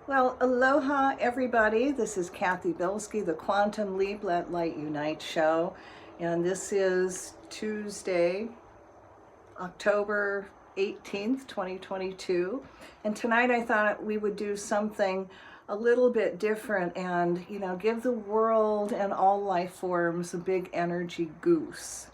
Well, aloha everybody. This is Cathy Bilsky, the Quantum Leap Let Light Unite show. And this is Tuesday, October 18th, 2022. And tonight I thought we would do something a little bit different and, give the world and all life forms a big energy goose.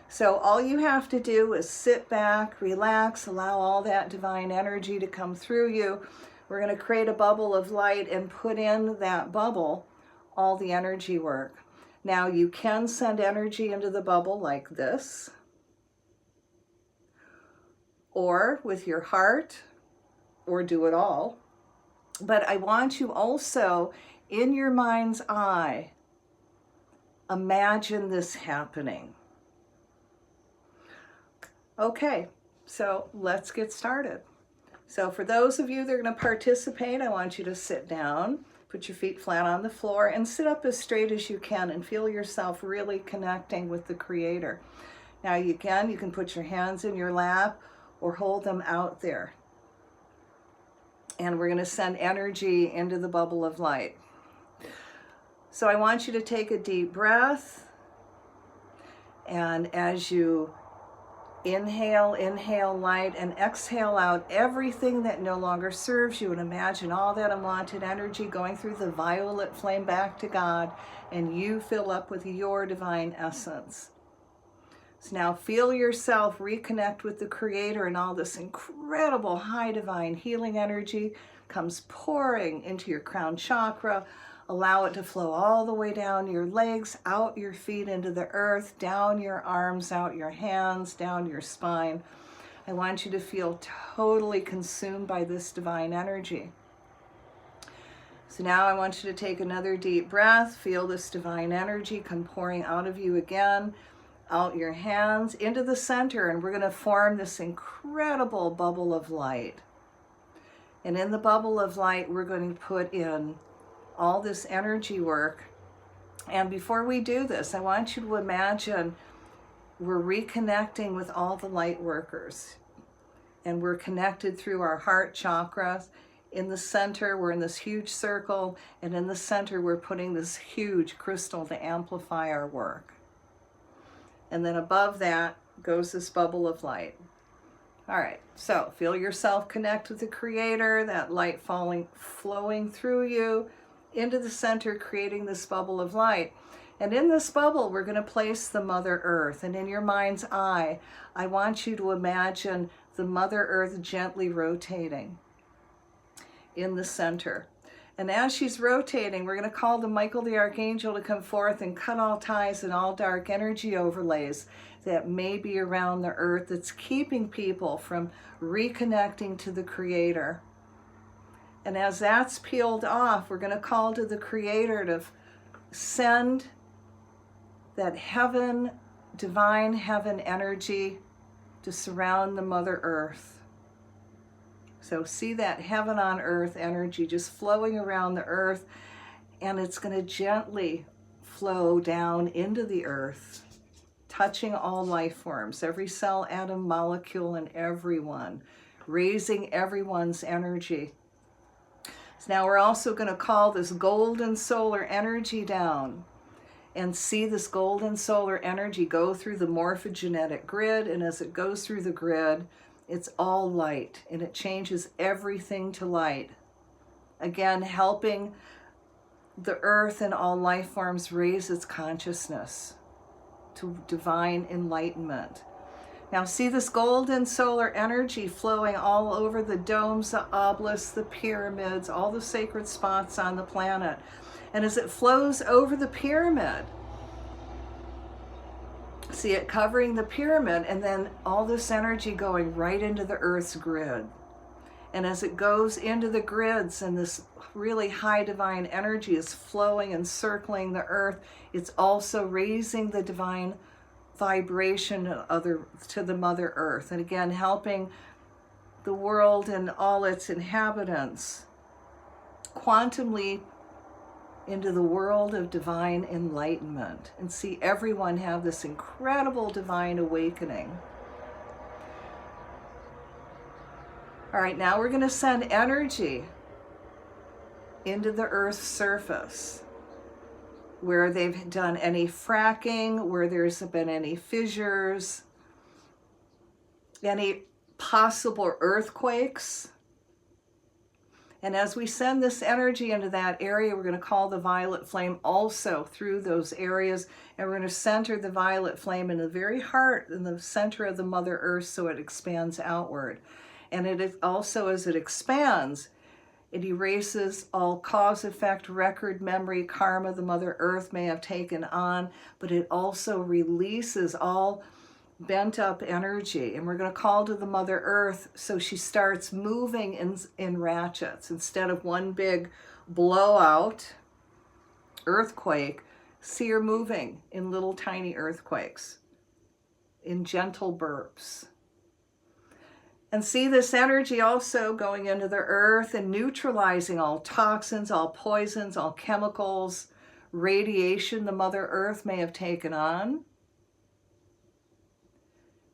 So all you have to do is sit back, relax, allow all that divine energy to come through you. We're going to create a bubble of light and put in that bubble all the energy work. Now you can send energy into the bubble like this, or with your heart, or do it all. But I want you also, in your mind's eye, imagine this happening. Okay, so let's get started. So for those of you that are going to participate, I want you to sit down, put your feet flat on the floor, and sit up as straight as you can and feel yourself really connecting with the Creator. Now you can put your hands in your lap or hold them out there. And we're going to send energy into the bubble of light. So I want you to take a deep breath. And as you inhale light, and exhale out everything that no longer serves you, and imagine all that unwanted energy going through the violet flame back to God, and you fill up with your divine essence. So now feel yourself reconnect with the Creator, and all this incredible high divine healing energy comes pouring into your crown chakra. Allow it to flow all the way down your legs, out your feet into the earth, down your arms, out your hands, down your spine. I want you to feel totally consumed by this divine energy. So now I want you to take another deep breath. Feel this divine energy come pouring out of you again, out your hands, into the center, and we're going to form this incredible bubble of light. And in the bubble of light, we're going to put in all this energy work. And before we do this, I want you to imagine we're reconnecting with all the light workers, and we're connected through our heart chakra. In the center, we're in this huge circle, and in the center, we're putting this huge crystal to amplify our work. And then above that goes this bubble of light. All right, so feel yourself connect with the Creator, that light flowing through you into the center, creating this bubble of light. And in this bubble, we're going to place the Mother Earth. And in your mind's eye, I want you to imagine the Mother Earth gently rotating in the center. And as she's rotating, we're going to call the Michael the Archangel to come forth and cut all ties and all dark energy overlays that may be around the earth that's keeping people from reconnecting to the Creator. And as that's peeled off, we're going to call to the Creator to send that heaven, divine heaven energy to surround the Mother Earth. So see that heaven on earth energy just flowing around the earth, and it's going to gently flow down into the earth, touching all life forms, every cell, atom, molecule, and everyone, raising everyone's energy. So now we're also going to call this golden solar energy down, and see this golden solar energy go through the morphogenetic grid, and as it goes through the grid, it's all light, and it changes everything to light. Again, helping the earth and all life forms raise its consciousness to divine enlightenment. Now see this golden solar energy flowing all over the domes, the obelisks, the pyramids, all the sacred spots on the planet. And as it flows over the pyramid, see it covering the pyramid, and then all this energy going right into the earth's grid. And as it goes into the grids, and this really high divine energy is flowing and circling the earth, it's also raising the divine vibration to the Mother Earth, and again helping the world and all its inhabitants quantum leap into the world of divine enlightenment and see everyone have this incredible divine awakening. All right, now we're going to send energy into the earth's surface, where they've done any fracking, where there's been any fissures, any possible earthquakes. And as we send this energy into that area, we're going to call the violet flame also through those areas, and we're going to center the violet flame in the very heart, in the center of the Mother Earth, so it expands outward. And it is also, as it expands, it erases all cause, effect, record, memory, karma the Mother Earth may have taken on, but it also releases all bent up energy. And we're going to call to the Mother Earth so she starts moving in ratchets. Instead of one big blowout earthquake, see her moving in little tiny earthquakes, in gentle burps. And see this energy also going into the earth and neutralizing all toxins, all poisons, all chemicals, radiation the Mother Earth may have taken on.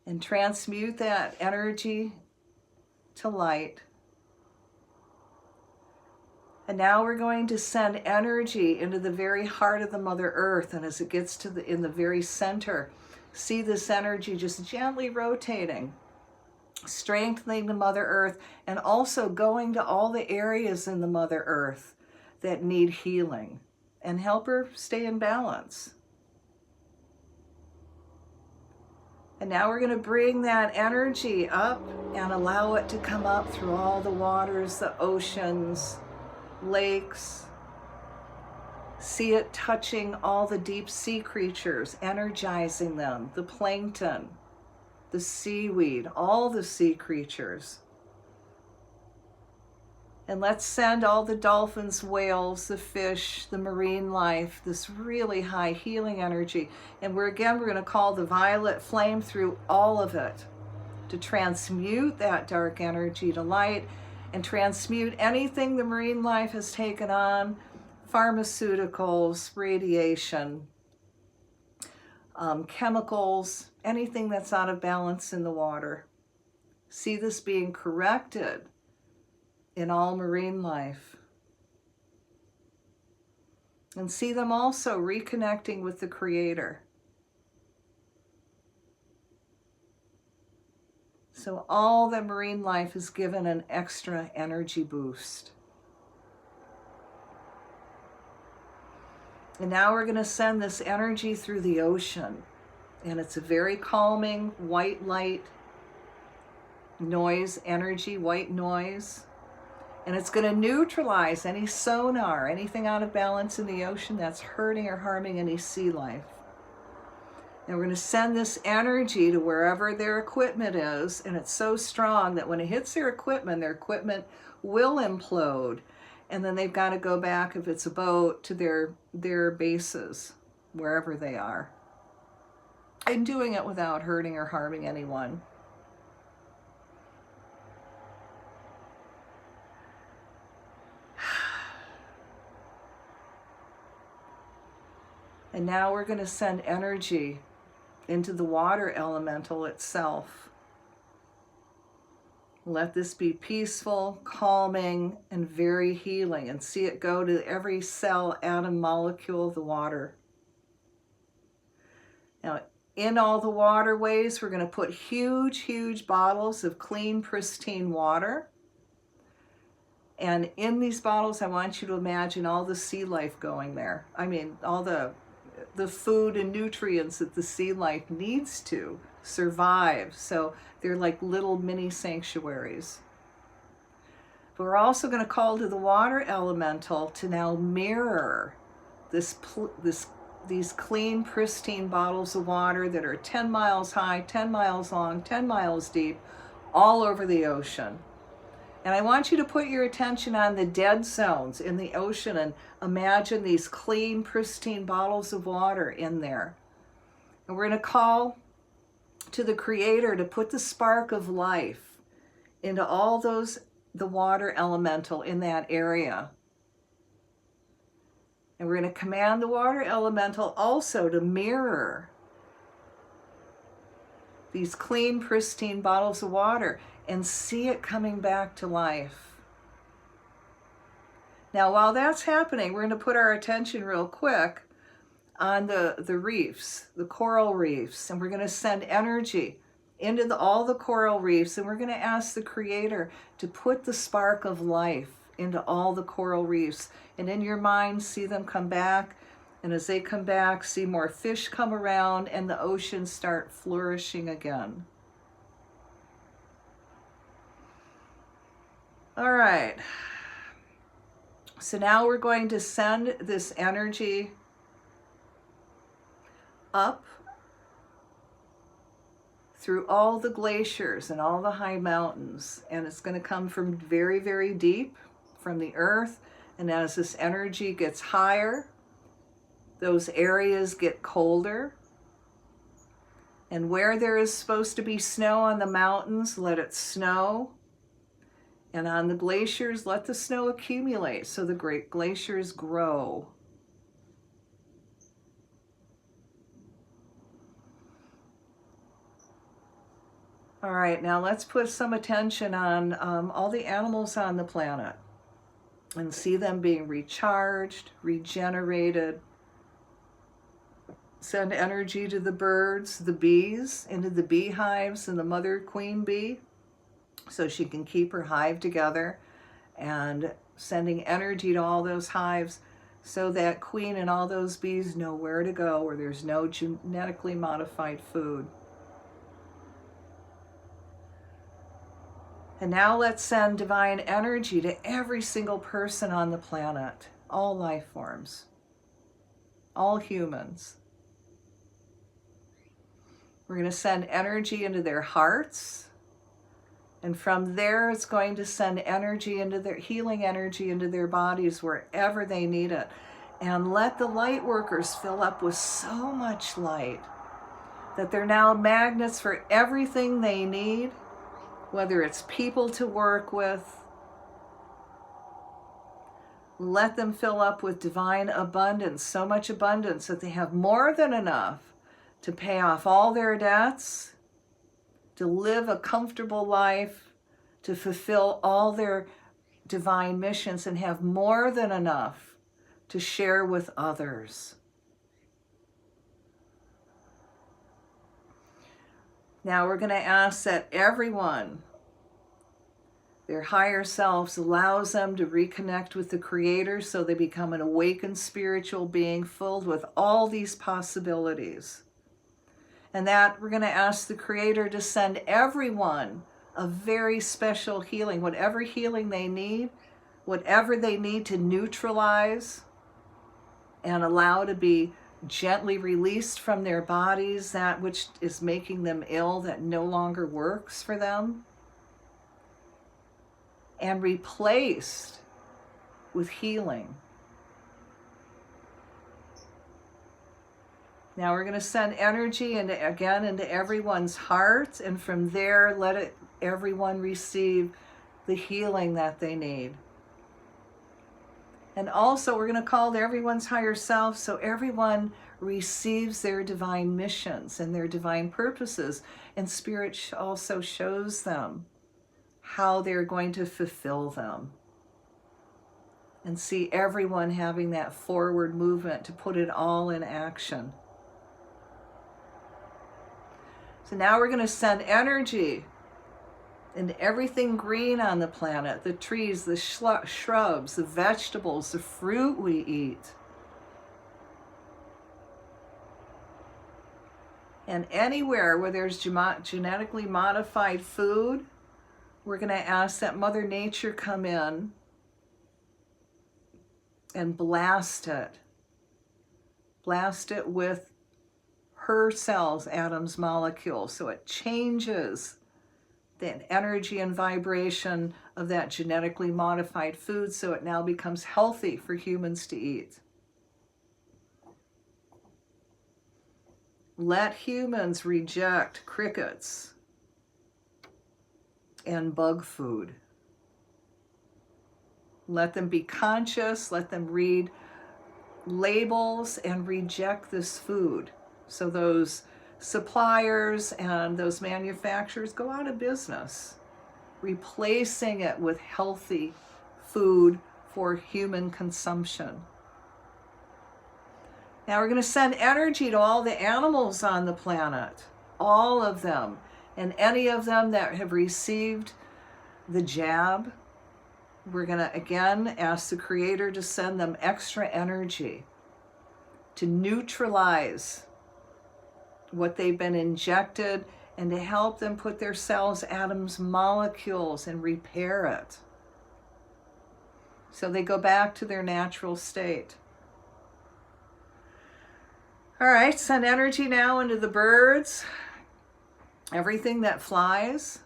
And transmute that energy to light. And now we're going to send energy into the very heart of the Mother Earth. And as it gets to in the very center, see this energy just gently rotating, strengthening the Mother Earth, and also going to all the areas in the Mother Earth that need healing, and help her stay in balance. And now we're going to bring that energy up and allow it to come up through all the waters, the oceans, lakes. See it touching all the deep sea creatures, energizing them, the plankton, the seaweed, all the sea creatures. And let's send all the dolphins, whales, the fish, the marine life, this really high healing energy. And we're going to call the violet flame through all of it to transmute that dark energy to light and transmute anything the marine life has taken on, pharmaceuticals, radiation, chemicals, anything that's out of balance in the water. See this being corrected in all marine life. And see them also reconnecting with the Creator. So all the marine life is given an extra energy boost. And now we're going to send this energy through the ocean. And it's a very calming white light noise energy, white noise. And it's going to neutralize any sonar, anything out of balance in the ocean that's hurting or harming any sea life. And we're going to send this energy to wherever their equipment is, and it's so strong that when it hits their equipment will implode. And then they've got to go back, if it's a boat, to their bases, wherever they are. And doing it without hurting or harming anyone. And now we're going to send energy into the water elemental itself. Let this be peaceful, calming, and very healing. And see it go to every cell, atom, molecule of the water. Now, in all the waterways, we're going to put huge, huge bottles of clean, pristine water. And in these bottles, I want you to imagine all the sea life going there. I mean, all the food and nutrients that the sea life needs to survive. So they're like little mini sanctuaries. But we're also going to call to the water elemental to now mirror these clean, pristine bottles of water that are 10 miles high, 10 miles long, 10 miles deep, all over the ocean. And I want you to put your attention on the dead zones in the ocean and imagine these clean, pristine bottles of water in there. And we're going to call to the Creator to put the spark of life into all the water elemental in that area. And we're going to command the water elemental also to mirror these clean, pristine bottles of water and see it coming back to life. Now, while that's happening, we're going to put our attention real quick on the reefs, the coral reefs, and we're going to send energy into all the coral reefs, and we're going to ask the Creator to put the spark of life into all the coral reefs. And in your mind, see them come back, and as they come back, see more fish come around, and the oceans start flourishing again. All right. So now we're going to send this energy up through all the glaciers and all the high mountains. And it's going to come from very, very deep from the earth. And as this energy gets higher, those areas get colder. And where there is supposed to be snow on the mountains, let it snow. And on the glaciers, let the snow accumulate so the great glaciers grow. All right, now let's put some attention on all the animals on the planet and see them being recharged, regenerated. Send energy to the birds, the bees, into the beehives and the mother queen bee, so she can keep her hive together, and sending energy to all those hives so that queen and all those bees know where to go where there's no genetically modified food. And now let's send divine energy to every single person on the planet, all life forms, all humans. We're going to send energy into their hearts. And from there, it's going to send energy into their healing energy into their bodies wherever they need it. And let the light workers fill up with so much light that they're now magnets for everything they need, whether it's people to work with. Let them fill up with divine abundance, so much abundance that they have more than enough to pay off all their debts, to live a comfortable life, to fulfill all their divine missions, and have more than enough to share with others. Now we're going to ask that everyone, their higher selves, allows them to reconnect with the Creator so they become an awakened spiritual being filled with all these possibilities. And that we're going to ask the Creator to send everyone a very special healing, whatever healing they need, whatever they need to neutralize and allow to be gently released from their bodies, that which is making them ill, that no longer works for them, and replaced with healing. Now we're going to send energy into everyone's hearts, and from there let everyone receive the healing that they need. And also we're going to call to everyone's higher self so everyone receives their divine missions and their divine purposes, and Spirit also shows them how they're going to fulfill them. And see everyone having that forward movement to put it all in action. So now we're going to send energy into everything green on the planet, the trees, the shrubs, the vegetables, the fruit we eat. And anywhere where there's genetically modified food, we're going to ask that Mother Nature come in and blast it. Blast it with her cells, atoms, molecules, so it changes the energy and vibration of that genetically modified food so it now becomes healthy for humans to eat. Let humans reject crickets and bug food. Let them be conscious, let them read labels and reject this food. So those suppliers and those manufacturers go out of business, replacing it with healthy food for human consumption. Now we're going to send energy to all the animals on the planet, all of them, and any of them that have received the jab. We're going to again ask the Creator to send them extra energy to neutralize what they've been injected and to help them put their cells, atoms, molecules, and repair it so they go back to their natural state. All right, send energy now into the birds, everything that flies.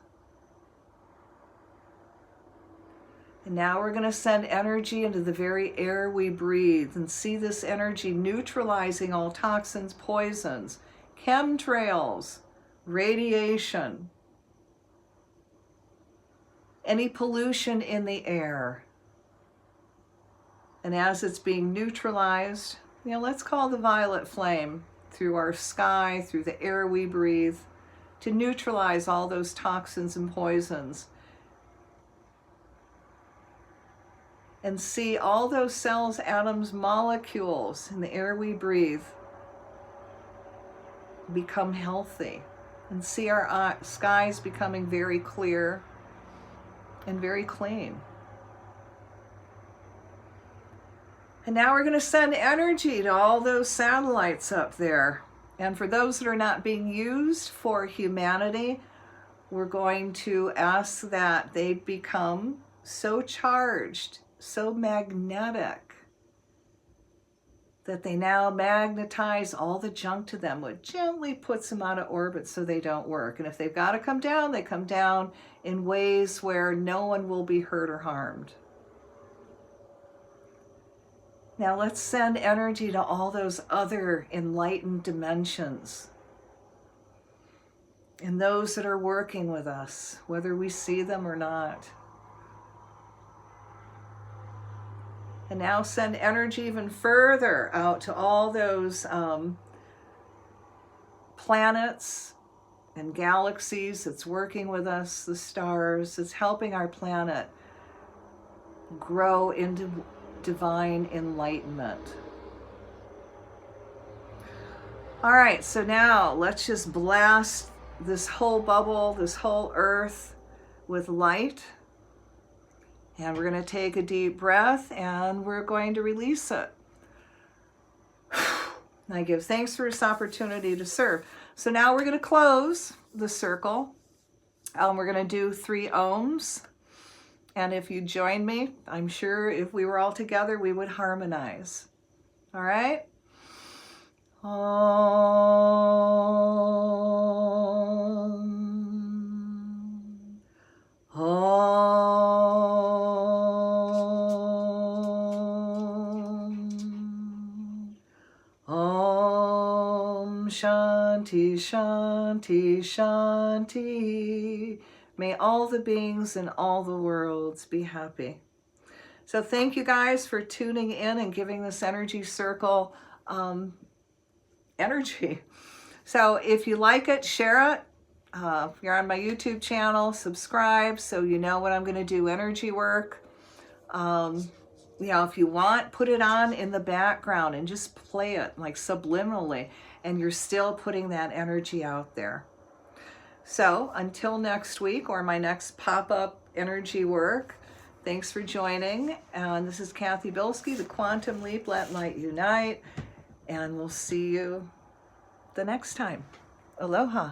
And now we're going to send energy into the very air we breathe and see this energy neutralizing all toxins, poisons, chemtrails, radiation, any pollution in the air. And as it's being neutralized, let's call the violet flame through our sky, through the air we breathe, to neutralize all those toxins and poisons. And see all those cells, atoms, molecules in the air we breathe become healthy. And see our skies becoming very clear and very clean. And now we're going to send energy to all those satellites up there. And for those that are not being used for humanity, we're going to ask that they become so charged, so magnetic, that they now magnetize all the junk to them, which gently puts them out of orbit so they don't work. And if they've got to come down, they come down in ways where no one will be hurt or harmed. Now let's send energy to all those other enlightened dimensions and those that are working with us, whether we see them or not. And now send energy even further out to all those planets and galaxies that's working with us, the stars, that's helping our planet grow into divine enlightenment. All right, so now let's just blast this whole bubble, this whole earth with light. And we're going to take a deep breath and we're going to release it. I give thanks for this opportunity to serve. So now we're going to close the circle. We're going to do 3 ohms. And if you join me, I'm sure if we were all together, we would harmonize. All right? Om. Om. Om. Shanti, Shanti, Shanti. May all the beings in all the worlds be happy. So thank you guys for tuning in and giving this energy circle energy. So if you like it, share it. If you're on my YouTube channel, subscribe so you know when I'm going to do energy work. If you want, put it on in the background and just play it like subliminally, and you're still putting that energy out there. So until next week or my next pop-up energy work, thanks for joining. And this is Cathy Bilsky, the Quantum Leap, Let Light Unite. And we'll see you the next time. Aloha.